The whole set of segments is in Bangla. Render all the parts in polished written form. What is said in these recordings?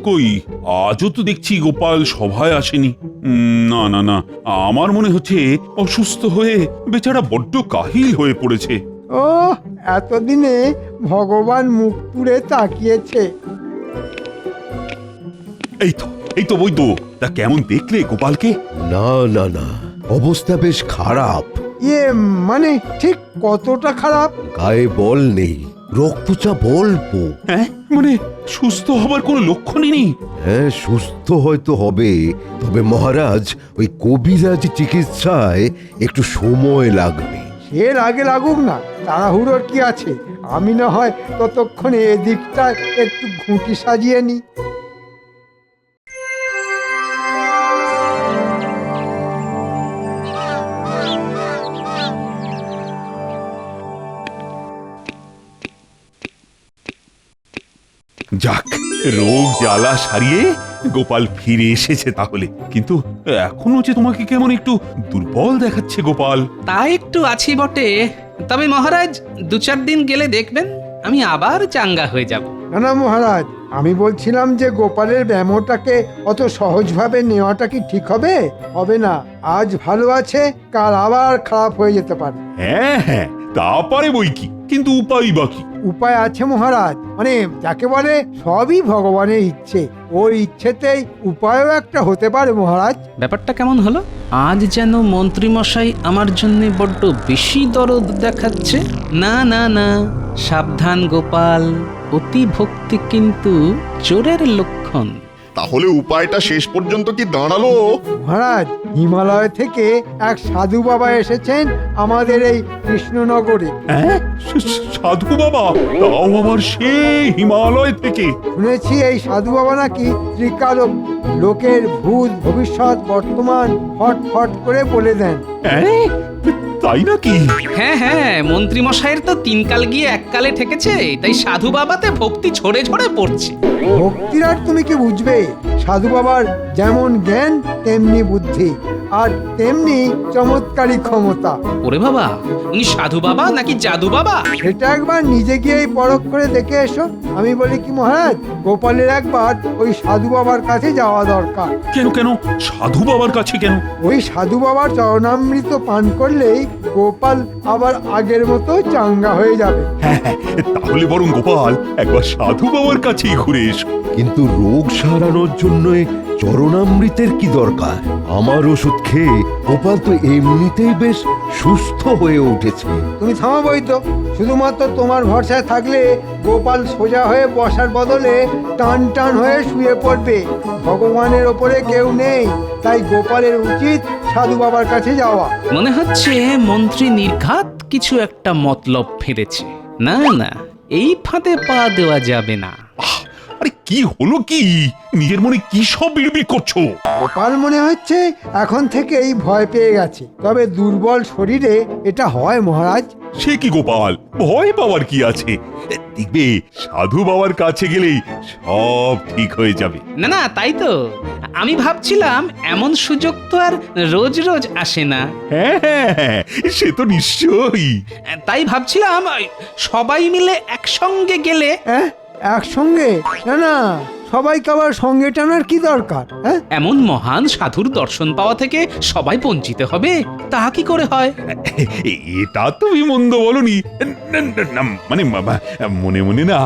কই আজও তো দেখছি গোপাল সভায় আসেনি। না না না, আমার মনে হচ্ছে অসুস্থ হয়ে বেচারা বড্ড কাহিল হয়ে পড়েছে। ও এতদিনে ভগবান মুখ তুলে তাকিয়েছে। এই তো বৈদ্য, তা কেমন দেখলে গোপালকে? না না না, অবস্থা বেশ খারাপ। ইয়ে মানে ঠিক কতটা খারাপ? গায়ে বল নেই, রক্তচাপ অল্প। হ্যাঁ মানে সুস্থ হবার কোনো লক্ষণই নেই? হ্যাঁ, সুস্থ হয়তো হবে, তবে মহারাজ ওই কবিরাজ চিকিৎসায় একটু সময় লাগবে। এর আগে লাগুক না, তাড়াহুড়োর কি আছে? আমি না হয় ততক্ষণে এদিকটা একটু ঘুঁটি সাজিয়ে নি। যাক, রোগ জ্বালা সারিয়ে গোপাল ফিরে এসেছে তাহলে। কিন্তু এখনো যে তোমাকে কেমন একটু দুর্বল দেখাচ্ছে গোপাল। তা একটু আছি বটে, তবে মহারাজ 2-4 দিন গেলে দেখবেন আমি আবার চাঙ্গা হয়ে যাব। না না মহারাজ, আমি বলছিলাম যে গোপালের ব্যামোটাকে অত সহজভাবে নেওয়াটা কি ঠিক হবে? হবে না। আজ ভালো আছে, কাল আবার খারাপ হয়ে যেতে পারে। হ্যাঁ হ্যাঁ, তা পারে বই কি, কিন্তু উপায় বাকি। উপায় আছে মহারাজ, মানে যাকে বলে সবই ভগবানের ইচ্ছে। ওর ইচ্ছেতেই উপায়ও একটা হতে পারে মহারাজ। ব্যাপারটা কেমন হলো? আজ যেন মন্ত্রীমশাই আমার জন্য বড্ড বেশি দরদ দেখাচ্ছে। না না না, সাবধান গোপাল, অতি ভক্তি কিন্তু চোরের লক্ষণ। তাহলে উপায়টা শেষ পর্যন্ত কি দাঁড়ালো? মহারাজ, হিমালয় থেকে এক সাধু বাবা এসেছেন আমাদের এই কৃষ্ণনগরে। হ্যাঁ, সাধু বাবা? তাও আবার সেই হিমালয় থেকে? শুনেছি এই সাধু বাবা নাকি ত্রিকালক, লোকের ভূত ভবিষ্যৎ বর্তমান ফট ফট করে বলে দেন। হ্যাঁ, তাই নাকি? হ্যাঁ হ্যাঁ, মন্ত্রীমশাইয়ের তো 3 কাল গিয়ে 1 কালে ঠেকেছে, তাই সাধু বাবাতে ভক্তি ঝরে ঝরে পড়ছে। ভক্তির আর তুমি কি বুঝবে? সাধু বাবার যেমন জ্ঞান তেমনি বুদ্ধি, আর তেমনি চমৎকারী ক্ষমতা। ওরে বাবা, উনি সাধু বাবা নাকি জাদু বাবা? সেটা একবার নিজে গিয়েই পরখ করে দেখে এসো। আমি বলি কি মহারাজ, গোপালের একবার ওই সাধু বাবার কাছে যাওয়া দরকার। কেন কেন সাধু বাবার কাছে কেন? ওই সাধু বাবার চরণামৃত পান করলেই গোপাল আবার আগের মতো চাঙ্গা হয়ে যাবে। হ্যাঁ হ্যাঁ, তাহলে বরং গোপাল একবার সাধু বাবার কাছেই ঘুরে এসো। কিন্তু রোগ সারানোর জন্য চরণামৃতের কি দরকার? আমার ওষুধ খেয়ে গোপাল তো এমনিতেই বেশ সুস্থ হয়ে উঠেছে। তুমি থামাবই তো, শুধুমাত্র তোমার ভরসায় থাকলে গোপাল সোজা হয়ে বসার বদলে টান টান হয়ে শুয়ে পড়বে। ভগবানের ওপরে কেউ নেই, তাই গোপালের উচিত সাধু বাবার কাছে যাওয়া। মনে হচ্ছে মন্ত্রী নির্ঘাত কিছু একটা মতলব ফেলেছে। না না, এই ফাঁদে পা দেওয়া যাবে না। আরে কি হলো কি? নিজের মনে কি সব বিড়বিড় করছো? গোপাল মনে হচ্ছে এখন থেকেই ভয় পেয়ে গেছে, তবে দুর্বল শরীরে এটা হয় মহারাজ। সে কি গোপাল, ভয় পাওয়ার কি আছে? দেখবে সাধু বাবার কাছে গেলেই সব ঠিক হয়ে যাবে। না না, তাই তো আমি ভাবছিলাম, এমন সুযোগ তো আর রোজ রোজ আসে না। হ্যাঁ হ্যাঁ হ্যাঁ, সে তো নিশ্চয়ই। তাই ভাবছিলাম সবাই মিলে একসঙ্গে গেলে। হ্যাঁ, একসঙ্গে? না না, সবাইকে আবার সঙ্গে টানার কি দরকার? হ্যাঁ, এমন মহান সাধুর দর্শন পাওয়া থেকে সবাই বঞ্চিত হবে, তা কি করে হয়? এটা তুমি মন্দ বলনি। মানে মনে মনে না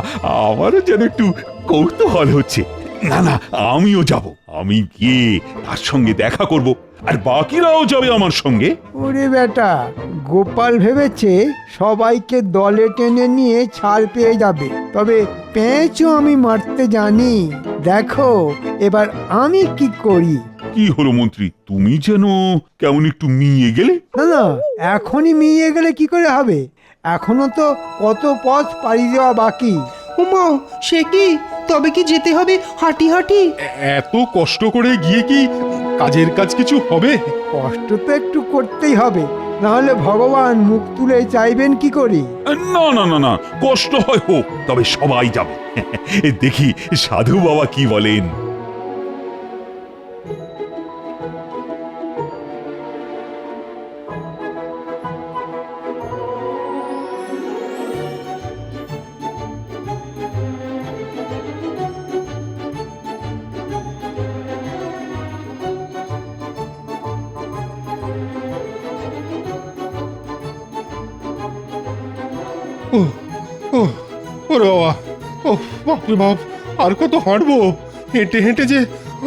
আমারও যেন একটু কৌতূহল হচ্ছে। না না, আমিও যাব। আমি গিয়ে তার সঙ্গে দেখা করব, আর বাকিরাও যাবে আমার সঙ্গে। ওরে বেটা, গোপাল ভেবেছে সবাইকে দলে টেনে নিয়ে ছাড় পেয়ে যাবে, তবে পেঁচও আমি মারতে জানি। দেখো এবার আমি কি করি। কি হলো মন্ত্রী, তুমি যেন কেমন একটু মিয়ে গেলে? না না, এখনই মিয়ে গেলে কি করে হবে? এখনো তো কত পথ পাড়ি দেওয়া বাকি। উমা, সে কি? তবে কি যেতে হবে হাঁটি হাঁটি? এত কষ্ট করে গিয়ে কি কাজের কাজ কিছু হবে? কষ্ট তো একটু করতেই হবে, না হলে ভগবান মুখ তুলে চাইবেন কি করি? না না না না, কষ্ট হয় হোক, তবে সবাই যাবে। দেখি সাধু বাবা কি বলেন। ওরে বাবা, ও বাপরে বাপ, আর কত হাঁটবো? হেঁটে হেঁটে যে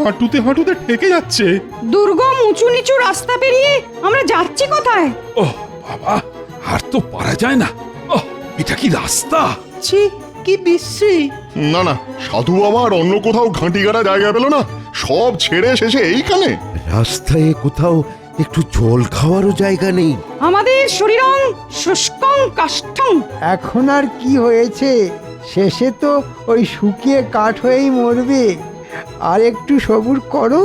হাঁটুতে হাঁটুতে ঠেকে যাচ্ছে। দুর্গম উঁচু নিচু রাস্তা পেরিয়ে আমরা যাচ্ছি কোথায়? ও বাবা, আর তো পারা যায় না। এটা কি রাস্তা? ছি, কি বিশ্রী। না না, সাধু বাবা আর অন্য কোথাও ঘাঁটি গাড়া জায়গা পেল না, সব ছেড়ে শেষে এইখানে। রাস্তায় কোথাও একটু জল খাওয়ারও জায়গা নেই। আমাদের শরীরং শুষ্কং কাষ্ঠং। এখন আর কি হয়েছে, শেষে তো ওই শুকিয়ে কাঠ হয়েই মরবে। আর একটু সবুর করো।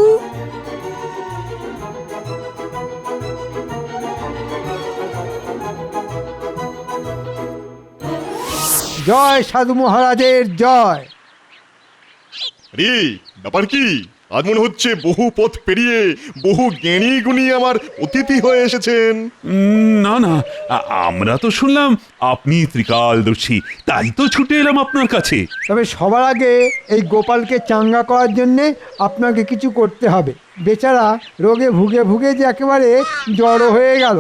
জয় সাধু মহারাজের জয়। রে ব্যাপার কি? আজ মনে হচ্ছে বহু পথ পেরিয়ে বহু জ্ঞানী গুণী আমার অতিথি হয়ে এসেছেন। না না, আমরা তো শুনলাম আপনি ত্রিকালদর্শী, তাই তো ছুটে এলাম আপনার কাছে। তবে সবার আগে এই গোপালকে চাঙ্গা করার জন্যে আপনাকে কিছু করতে হবে। বেচারা রোগে ভুগে ভুগে যে একেবারে জড়ো হয়ে গেল।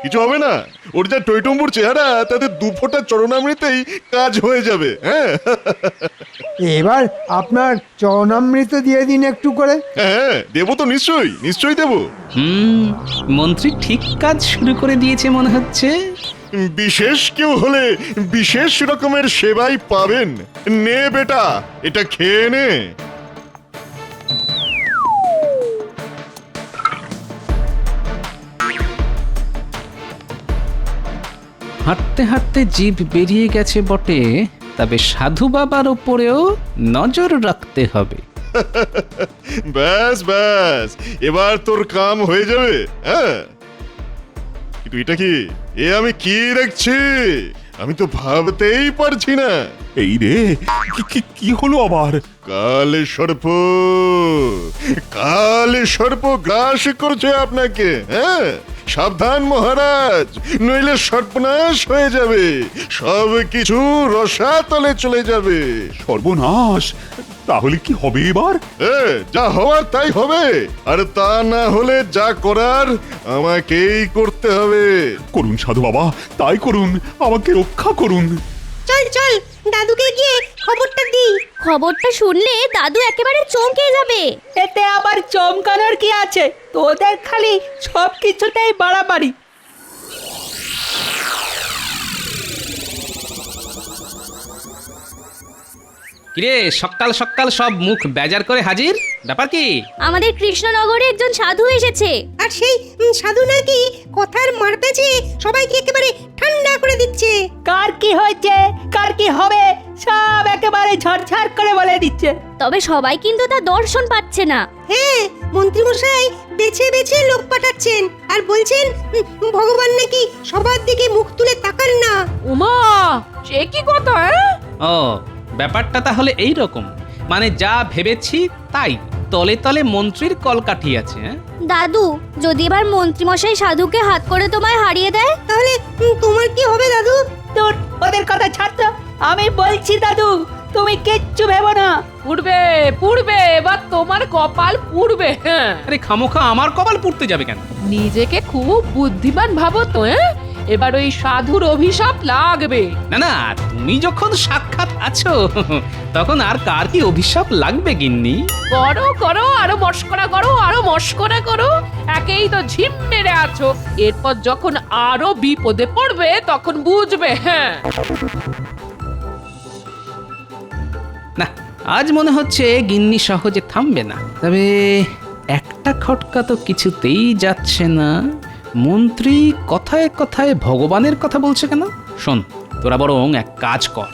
কিছু হবে না, ওর যা টইটম্বুর চেহারা, তাতে দু ফোঁটা চরণামৃতেই কাজ হয়ে যাবে। হ্যাঁ এবার আপনার চরণামৃত দিয়ে দিন একটু করে। হ্যাঁ, দেবো তো, নিশ্চয়ই নিশ্চয়ই দেবো। মন্ত্রী ঠিক কাজ শুরু করে দিয়েছে মনে হচ্ছে। বিশেষ কেউ হলে বিশেষ রকমের সেবাই পাবেন। নে বেটা, এটা খেয়ে নে। হাঁটতে হাঁটতে জিভ বেরিয়ে গেছে বটে, তবে সাধু বাবার ওপরেও নজর রাখতে হবে। ব্যাস ব্যাস, এবার তোর কাম হয়ে যাবে। হ্যাঁ, কিন্তু এটা কি? এ আমি কি দেখছি? আমি তো ভাবতেই পারছি না। এই রে, কি হলো আবার? কালে সর্প, কালে সর্প গ্রাস করছে আপনাকে। হ্যাঁ, সাবধান মহারাজ, নইলে সর্বনাশ হয়ে যাবে, সব কিছু রসাতলে চলে যাবে। সর্বনাশ! তাহলে কি হবে এবার? যা হওয়ার তাই হবে, আর তা না হলে যা করার আমাকেই করতে হবে। করুন সাধু বাবা, তাই করুন, আমাকে রক্ষা করুন। চল চল, দাদুকে গিয়ে খবরটা দিই। খবরটা শুনলে দাদু একেবারে চমকে যাবে। এতে আবার চমকানোর কি আছে? তোদের খালি সব কিছুতেই বাড়াবাড়ি। কিরে, সকাল সকাল সব মুখ বেজার করে হাজির, ব্যাপার কি? আমাদের কৃষ্ণনগরে একজন সাধু এসেছে। আর সেই সাধু নাকি কথার মারপ্যাচে সবাইকে একেবারে ঠান্ডা করে দিচ্ছে। কার কি হয়েছে, কার কি হবে, সব একেবারে ঝরঝর করে বলে দিচ্ছে। তবে সবাই কিন্তু তার দর্শন পাচ্ছে না। হ্যাঁ, মন্ত্রীমশাই বেছে বেছে লোক পাঠাচ্ছেন আর বলছেন ভগবান নাকি সবার দিকে মুখ তুলে তাকান না। উমা, সে কি কথা? ও, ব্যাপারটা তাহলে এই রকম। মানে যা ভেবেছি তাই, তলে তলে মন্ত্রীর কলকাঠি আছে। দাদু, যদি এবার মন্ত্রীমশাই সাধুকে হাত করে তোমায় হারিয়ে দেয়, তাহলে তোমার কি হবে দাদু? তোর ওদের কথা ছাড় তো, আমি বলছি দাদু, তুমি কিচ্ছু ভেবো না। পুড়বে পুড়বে, এবার তোমার কপাল পুড়বে। হ্যাঁ, আরে খামোখা আমার কপাল পুড়তে যাবে কেন? নিজেকে খুব বুদ্ধিমান ভাবো তো। এবার ওই সাধুর অভিশাপ লাগবে। না না, তুমি যখন সাক্ষাৎ আছো তখন আর কার কি অভিশাপ লাগবে গিন্নি? করো করো, আরো মস্করা করো, আরো মস্করা করো, একেই তো ঝিম মেরে আছো। এরপর যখন আরো বিপদে পড়বে তখন বুঝবে। হ্যাঁ, না, আজ মনে হচ্ছে গিন্নি সহজে থামবে না। তবে একটা খটকা তো কিছুতেই যাচ্ছে না। মন্ত্রী কথায় কথায় ভগবানের কথা বলছে কেন? শোন, তোরা বরং এক কাজ কর।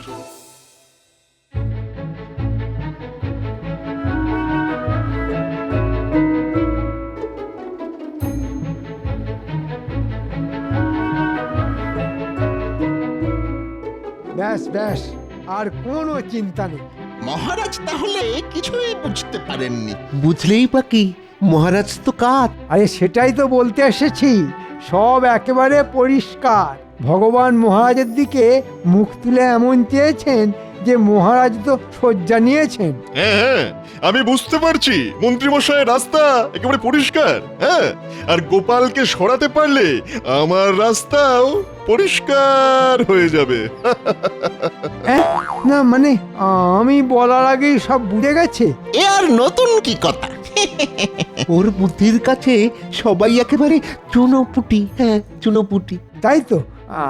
ব্যাস ব্যাস, আর কোনো চিন্তা নেই। মহারাজ তাহলে কিছুই বুঝতে পারেননি। বুঝলেই বা কি, মহারাজ তো কাত। আরে সেটাই তো বলতে এসেছি, সব একেবারে পরিষ্কার। ভগবান মহারাজের দিকে মুখ তুলে এমন চেয়েছেন যে মহারাজ তো শয্যা নিয়েছেন। হ্যাঁ হ্যাঁ, আমি বুঝতে পারছি মন্ত্রীমশাইয়ের রাস্তা একেবারে পরিষ্কার। হ্যাঁ, আর গোপালকে সরাতে পারলে আমার রাস্তাও পরিষ্কার হয়ে যাবে। না মানে আমি বলার আগেই সব বুঝে গেছে। এ আর নতুন কি কথা? ওর বুদ্ধির কাছে সবাই একেবারে চুনোপুটি। হ্যাঁ, চুনোপুটি। তাই তো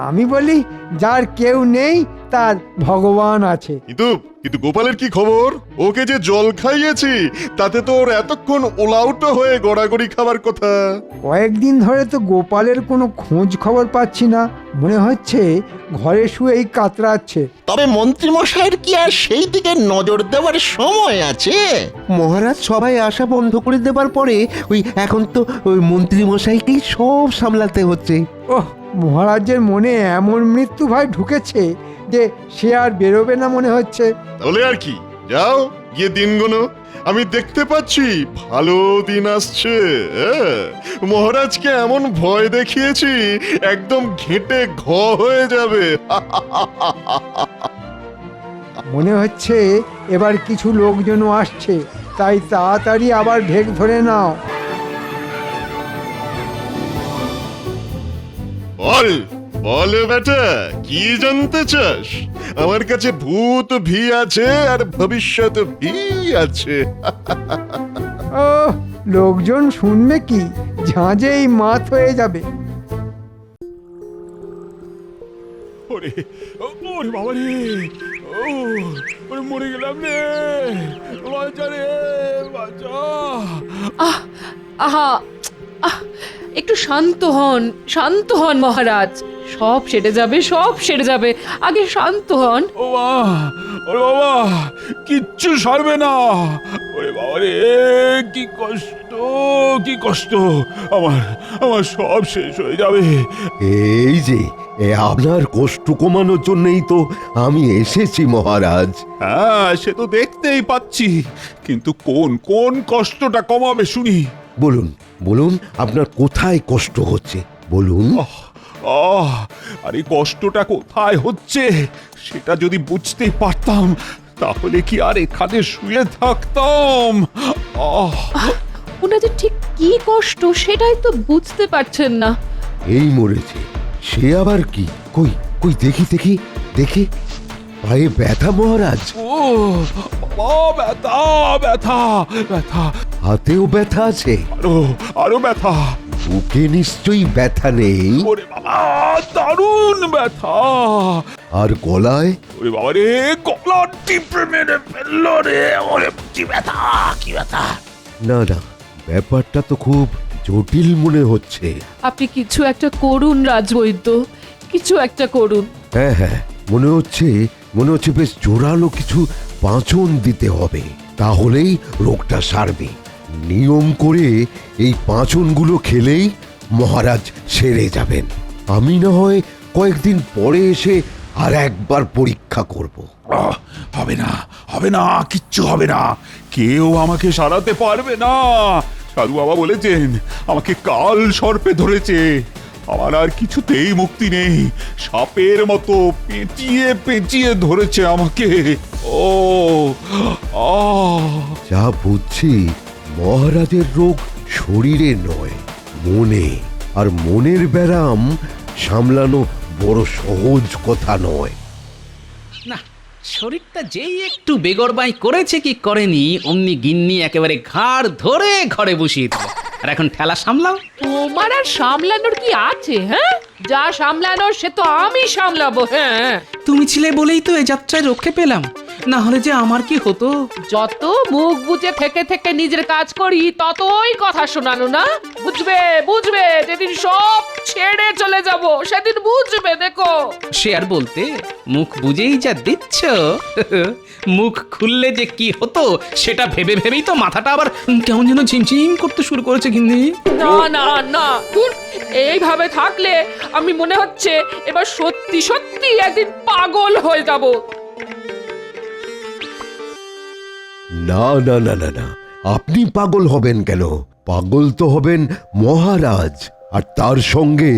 আমি বলি, যার কেউ নেই তার ভগবান আছে। কিন্তু কিন্তু গোপালের কি খবর? ওকে যে জল খাইয়েছি তাতে তো ওর এতক্ষণ ওলাউটো হয়ে গড়াগড়ি খাবার কথা। কয়েকদিন ধরে তো গোপালের কোনো খোঁজ খবর পাচ্ছি না, মনে হচ্ছে ঘরে শুয়েই কাতরাচ্ছে। তবে মন্ত্রীমশাইয়ের কি আর সেই দিকে নজর দেওয়ার সময় আছে? মহারাজ সবাই আশা বন্ধ করে দেবার পরে এখন তো ওই মন্ত্রীমশাইকেই সব সামলাতে হচ্ছে। ওহ, মহারাজের মনে এমন মৃত্যু ভয় ঢুকেছে যে সে আর বেরোবে না মনে হচ্ছে। তাহলে আর কি, যাও গিয়ে দিন গোনো। আমি দেখতে পাচ্ছি ভালো দিন আসছে। মহারাজকে এমন ভয় দেখিয়েছি একদম ঘেঁটে ঘ হয়ে যাবে। মনে হচ্ছে এবার কিছু লোকজনও আসছে, তাই তাড়াতাড়ি আবার ঢেক ধরে নাও। বল বল বেটা, কি জানতে চাস? আমার কাছে ভূত ভি আছে আর ভবিষ্যৎ ভি আছে। ও, লোকজন শুনবে কি, ঝাঁঝেই মাত হয়ে যাবে। ওরে ওরে বাবা রে, ওরে মরে গেলাম রে, বাঁচা রে বাঁচা। আহা আহ, একটু শান্ত হন মহারাজ। সব সেরে যাবে, সব সেরে যাবে, আগে শান্ত হন। ও মা, ওরে বাবা, কিচ্ছু সরবে না। ওরে বাবা রে, কি কষ্ট, কি কষ্ট, আমার আমার সব শেষ হয়ে যাবে। এই যে আপনার কষ্ট কমানোর জন্যই তো আমি এসেছি মহারাজ। হ্যাঁ, সে তো দেখতেই পাচ্ছি, কিন্তু কোন কোন কষ্টটা কমাবে শুনি? বলুন বলুন, আপনার কোথায় কষ্ট হচ্ছে বলুন। আর এই কষ্টটা কোথায় হচ্ছে সেটা যদি বুঝতে পারতাম তাহলে কি আর এখানে শুয়ে থাকতাম। ওনাদের ঠিক কি কষ্ট সেটাই তো বুঝতে পারছেন না। এই মরেছে, সে আবার কি? কই কই দেখি দেখি দেখি, পায়ে ব্যথা মহারাজ? ও ব্যথা ব্যথা ব্যথা, হাতেও ব্যথা আছে? আরো আরো ব্যথা। বুকে নিশ্চয়ই ব্যথা নেই? ওরে বাবা, দারুণ ব্যথা। আর গলায়? ওরে বাবা রে, গলা টিপে মেরে ফেললো রে। ওরে কি ব্যথা, কি ব্যথা। না না, ব্যাপারটা তো খুব জটিল মনে হচ্ছে। আপনি কিছু একটা করুন রাজবৈদ্য, কিছু একটা করুন। হ্যাঁ হ্যাঁ, মনে হচ্ছে বেশ জোরালো কিছু পাঁচন দিতে হবে, তাহলেই রোগটা সারবে। নিয়ম করে এই পাঁচনগুলো খেলেই মহারাজ সেরে যাবেন। আমি না হয় কয়েকদিন পরে এসে আর একবার পরীক্ষা করব। হবে না, হবে না, কিচ্ছু হবে না, কেউ আমাকে সারাতে পারবে না। সাধু বাবা বলেছেন আমাকে কাল সর্পে ধরেছে, আমার আর কিছুতেই মুক্তি নেই। সাপের মতো পেঁচিয়ে পেঁচিয়ে ধরেছে আমাকে। ও যা বুঝছি, মহারাজের রোগ শরীরে নয়, মনে। আর মনের ব্যারাম সামলানো বড় সহজ কথা নয়। না, শরীরটা যেই একটু বেগরবাই করেছে কি করেনি, অমনি গিন্নি একেবারে ঘাড় ধরে ঘরে বসিয়ে দিল। আর এখন ঠেলা সামলাও। তোমার আর সামলানোর কি আছে? হ্যাঁ, যা সামলানোর সে তো আমি সামলাবো। হ্যাঁ, তুমি ছিলে বলেই তো এই যাত্রায় রক্ষে পেলাম, না হলে যে আমার কি হতো। যত মুখ বুজে থেকে থেকে নিজের কাজ করি ততই কথা শোনানো না। বুঝবে বুঝবে, যেদিন সব ছেড়ে চলে যাব সেদিন বুঝবে। দেখো, সে আর বলতে, মুখ বুঝেই যা দিচ্ছ, মুখ খুললে যে কি হতো সেটা ভেবে ভেবেই তো মাথাটা আবার কেমন যেন ঝিমঝিম করতে শুরু করেছে গিন্নি। না না না, দূর, এইভাবে থাকলে আমি মনে হচ্ছে এবার সত্যি সত্যি একদিন পাগল হয়ে যাব। না না না না না, আপনি পাগল হবেন কেন? পাগল তো হবেন মহারাজ, আর তার সঙ্গে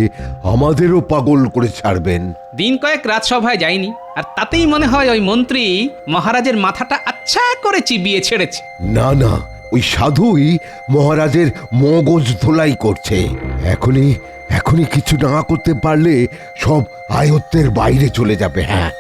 আমাদেরও পাগল করে ছাড়বেন। দিন কয়েক রাজসভায় যাইনি, আর তাতেই মনে হয় ওই মন্ত্রী মহারাজের মাথাটা আচ্ছা করে চিবিয়ে ছেড়েছে। না না, ওই সাধুই মহারাজের মগজ ধোলাই করছে। এখনই এখনই কিছু না করতে পারলে সব আয়ত্তের বাইরে চলে যাবে। হ্যাঁ,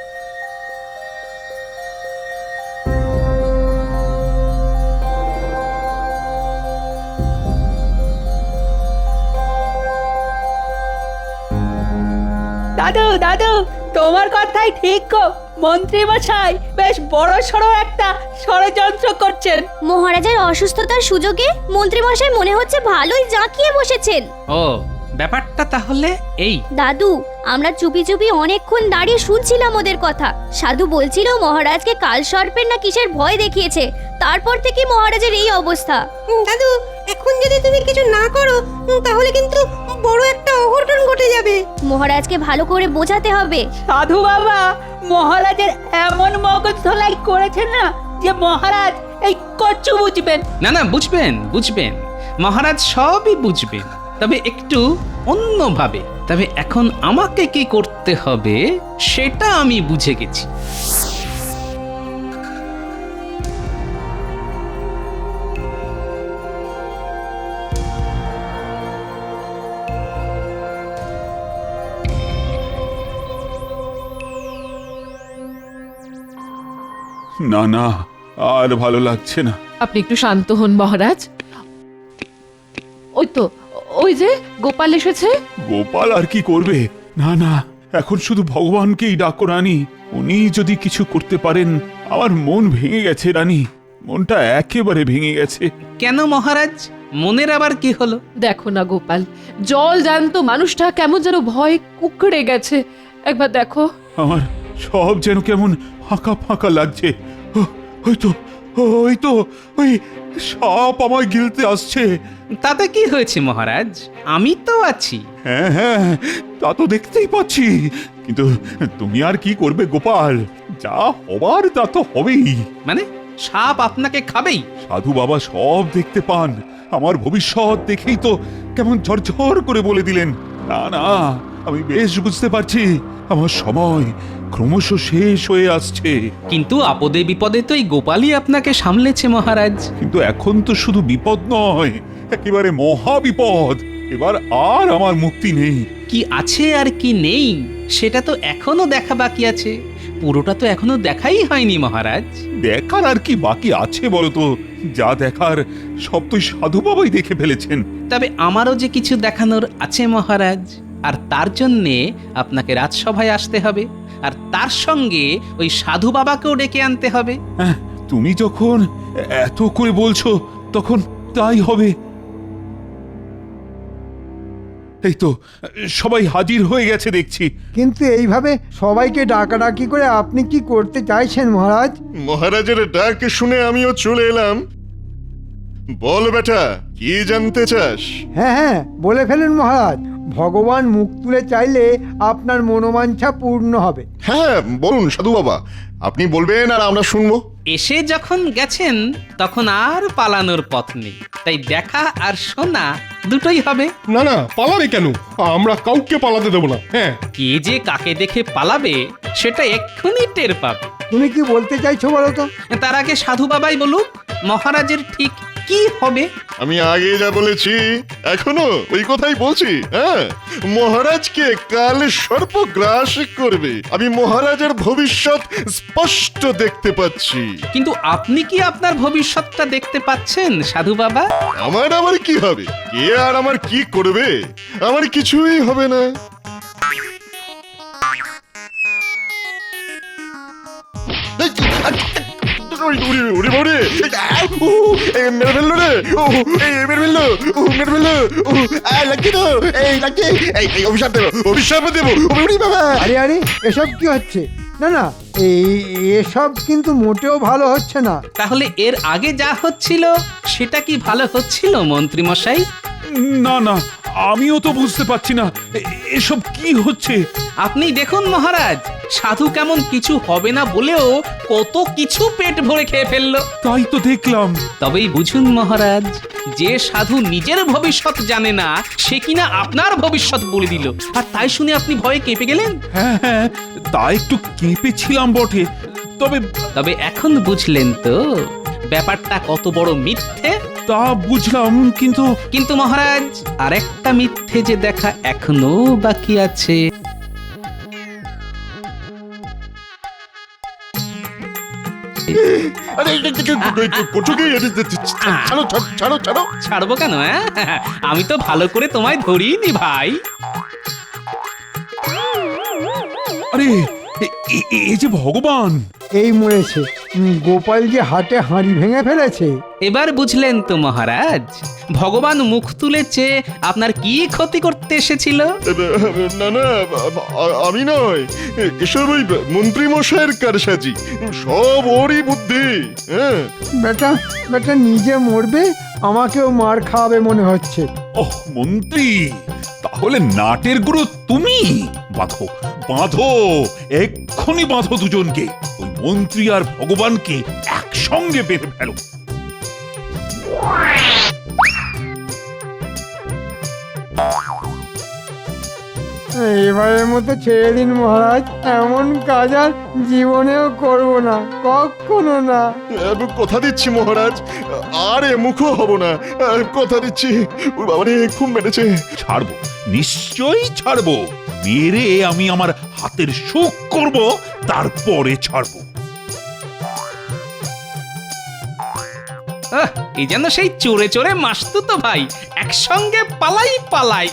দাদু দাদু তোমার কথাই ঠিক গো, মন্ত্রী মশাই বেশ বড় সড়ো একটা ষড়যন্ত্র করছেন। মহারাজের অসুস্থতার সুযোগে মন্ত্রীমশাই মনে হচ্ছে ভালোই জাঁকিয়ে বসেছেন। ও, ব্যাপারটা তাহলে এই। দাদু, আমরা চুপি চুপি অনেকক্ষণ দাঁড়িয়ে শুনছিলাম ওদের কথা। সাধু বলছিল মহারাজকে কাল সর্পের না কিসের ভয় দেখিয়েছে, তারপর থেকে মহারাজের এই অবস্থা। দাদু, এখন যদি তুমি কিছু না করো তাহলে কিন্তু বড় একটা অঘটন ঘটে যাবে। মহারাজকে ভালো করে বোঝাতে হবে। সাধু বাবা মহারাজের এমন মগজ ধোলাই করেছে না যে মহারাজ এই কচ্ছু বুঝবেন। না না, বুঝবেন বুঝবেন, মহারাজ সবই বুঝবেন, তবে একটু অন্যভাবে। তবে এখন আমাকে কি করতে হবে সেটা আমি বুঝে গেছি। না না, আর ভালো লাগছে না। আপনি একটু শান্ত হন মহারাজ। ওই তো, ওই যে গোপাল এসেছে। গোপাল আর কি করবে? না না, এখন শুধু ভগবানকেই ডাকো রানী। উনি যদি কিছু করতে পারেন। আমার মন ভেঙে গেছে রানী, মনটা একেবারে ভেঙে গেছে। কেন মহারাজ, মনের আবার কি হলো? দেখো না গোপাল, জল জ্যান্ত মানুষটা কেমন যেন ভয়ে কুকড়ে গেছে। একবার দেখো। আমার সব যেন কেমন ফাঁকা ফাঁকা লাগছে। ওই তো ওই সাপ আমায় গিলতে আসছে। তাতে কি হয়েছে মহারাজ, আমি তো আছি। হ্যাঁ হ্যাঁ, তা তো দেখতেই পাচ্ছি, কিন্তু তুমি আর কি করবে গোপাল? যা হবার তা তো হবেই। মানে সাপ আপনাকে খাবেই? সাধু বাবা সব দেখতে পান, আমার ভবিষ্যৎ দেখেই তো কেমন ঝরঝর করে বলে দিলেন। না না, আমি বেশ বুঝতে পারছি আমার সময় ক্রমশ শেষ হয়ে আসছে। কিন্তু আপদে বিপদে তো এই গোপালই আপনাকে সামলেছে মহারাজ। কিন্তু এখন তো শুধু বিপদ নয়, একেবারে মহা বিপদ। এবার আর আমার মুক্তি নেই। কি আছে আর কি নেই সেটা তো এখনো দেখা বাকি আছে। পুরোটা তো এখনো দেখাই হয়নি মহারাজ। দেখার আর কি বাকি আছে বলতো? যা দেখার সব তো সাধু বাবাই দেখে ফেলেছেন। তবে আমারও যে কিছু দেখানোর আছে মহারাজ, আর তার জন্যে আপনাকে রাজসভায় আসতে হবে, আর তার সঙ্গে ওই সাধু বাবাকেও ডেকে আনতে হবে। হ্যাঁ, তুমি যখন এত করে বলছো তখন তাই হবে। এই তো সবাই হাজির হয়ে গেছে দেখছি। কিন্তু এইভাবে সবাইকে ডাকাডাকি করে আপনি কি করতে চাইছেন মহারাজ? মহারাজের ডাক শুনে আমিও চলে এলাম। বল বেটা, কি জানতে চাস? হ্যাঁ হ্যাঁ, বলে ফেলুন মহারাজ। ভগবান মুখ তুলে চাইলে আপনার মনোবাঞ্ছা পূর্ণ হবে। হ্যাঁ বলুন সাধু বাবা, আপনি বলবেন আর আমরা শুনবো। এসে যখন গেছেন তখন আর পালানোর পথ নেই, তাই দেখা আর শোনা দুটোই হবে। না না, পালাবে কেন? আমরা কাউকে পালাতে দেবো না। হ্যাঁ, কে যে কাকে দেখে পালাবে সেটা এক্ষুনি টের পাবে। তুমি কি বলতে চাইছো বলো তো? তার আগে সাধু বাবাই বলুক মহারাজের ঠিক কি হবে। আমি আগে যা বলেছি এখনো ওই কথাই বলছি। হ্যাঁ, মহারাজকে কাল সর্প গ্রাস করবে। আমি মহারাজের ভবিষ্যৎ স্পষ্ট দেখতে পাচ্ছি। কিন্তু আপনি কি আপনার ভবিষ্যৎটা দেখতে পাচ্ছেন সাধু বাবা? আমার কি হবে? কে আর আমার কি করবে? আমার কিছুই হবে না। আরে আরে, এসব কি হচ্ছে? না না, এসব কিন্তু মোটেও ভালো হচ্ছে না। তাহলে এর আগে যা হচ্ছিল সেটা কি ভালো হচ্ছিল মন্ত্রী মশাই? না না, আমিও তো বুঝতে পারছি না এসব কি হচ্ছে। আপনি দেখুন মহারাজ, সাধু কেমন কিছু হবে না বলেও কত কিছু পেট ভরে খেয়ে ফেললো। তাই তো দেখলাম। তবেই বুঝুন মহারাজ, যে সাধু নিজের ভবিষ্যৎ জানে না সে কিনা আপনার ভবিষ্যৎ বলে দিল, আর তাই শুনে আপনি ভয়ে কেঁপে গেলেন। হ্যাঁ হ্যাঁ, তা একটু কেঁপেছিলাম বটে, তবে তবে এখন বুঝলেন তো ব্যাপারটা কত বড় মিথ্যে। তা বুঝলাম, কিন্তু কিন্তু মহারাজ, আরেকটা মিথ্যে যে দেখা এখনো বাকি আছে। আরে করছো কি? ছাড়ো ছাড়ো ছাড়ো ছাড়ো। ছাড়বো কেন? আমি তো ভালো করে তোমায় ধরিনি ভাই। আরে এই যে ভগবান! এই মরেছে, গোপাল যে হাটে হাঁড়ি ভেঙে ফেলেছে। এবার বুঝলেন তো মহারাজ, ভগবান মুখ তুলেছে আপনার কি ক্ষতি করতে এসেছিল। না না, আমি নয়, এসব ওই মন্ত্রী মশাইয়ের কারসাজি, সব ওরই বুদ্ধি। হ্যাঁ, বেটা বেটা নিজে মরবে, আমাকেও মার খাওয়াবে মনে হচ্ছে। ওহ মন্ত্রী, তাহলে নাটের গুরু তুমি? বাঁধো বাঁধো, এক্ষুনি বাঁধো দুজনকে, ওই মন্ত্রী আর ভগবানকে একসঙ্গে বেঁধে ফেলো। এবারের মতো ছেড়ে দিন মহারাজ, এমন কাজ আর জীবনেও করব না, কখনো না। কথা দিচ্ছি মহারাজ, আর মুখও হব না, কথা দিচ্ছি। ওর বাবারে খুব মেরেছে। ছাড়বো, নিশ্চয়ই ছাড়বো। মেরে আমি আমার হাতের সুখ করব, তারপরে ছাড়বো। এই যেন সেই চোরে চোরে মাসতুতো ভাই, একসঙ্গে পালাই পালাই।